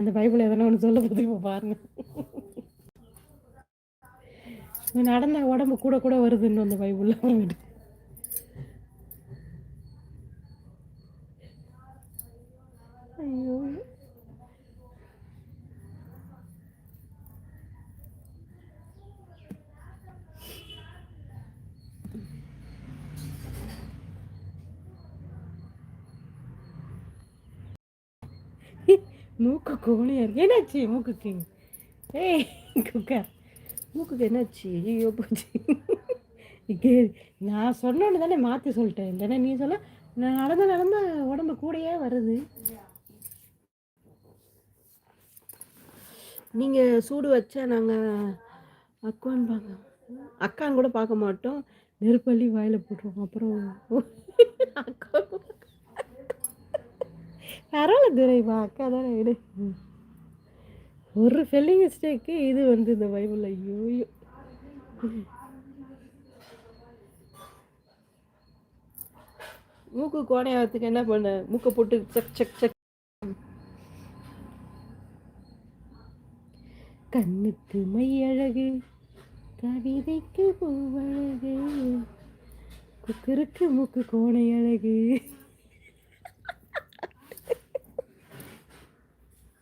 அந்த பைபிள் எதனா ஒன்று சொல்ல போது இப்போ பாருங்க. நடந்த உடம்பு கூட கூட வருதுன்னு அந்த பைபிள்ல அப்புறமேட்டு. ஐயோ மூக்கு கோணியா இருக்கு. என்னாச்சு மூக்குக்கு? ஏய் குக்கா மூக்குக்கு என்னாச்சு? ஐயோ போச்சு. இங்கே நான் சொன்னோன்னு தானே மாற்றி சொல்லிட்டேன். இல்லைன்னா நீ சொல்ல நான் நடந்து நடந்த உடம்பு கூடயே வருது. நீங்கள் சூடு வச்சா நாங்கள் அக்கான்னு அக்கான்னு கூட பார்க்க மாட்டோம். நெருப்பள்ளி வாயில் போட்டுருவோம். அப்புறம் அக்கா பரவாயில்ல துரைவா, அக்கா தானே விடு. ஒரு ஸ்பெல்லிங் மிஸ்டேக்கு இது வந்து இந்த பைபிள். ஐயோ மூக்கு கோணையாகிறதுக்கு என்ன பண்ண? மூக்கை போட்டு சக் சக் சக். கண்ணுக்கு மை அழகு, கவிதைக்கு பூவழகு, குக்கருக்கு மூக்கு கோணை அழகு.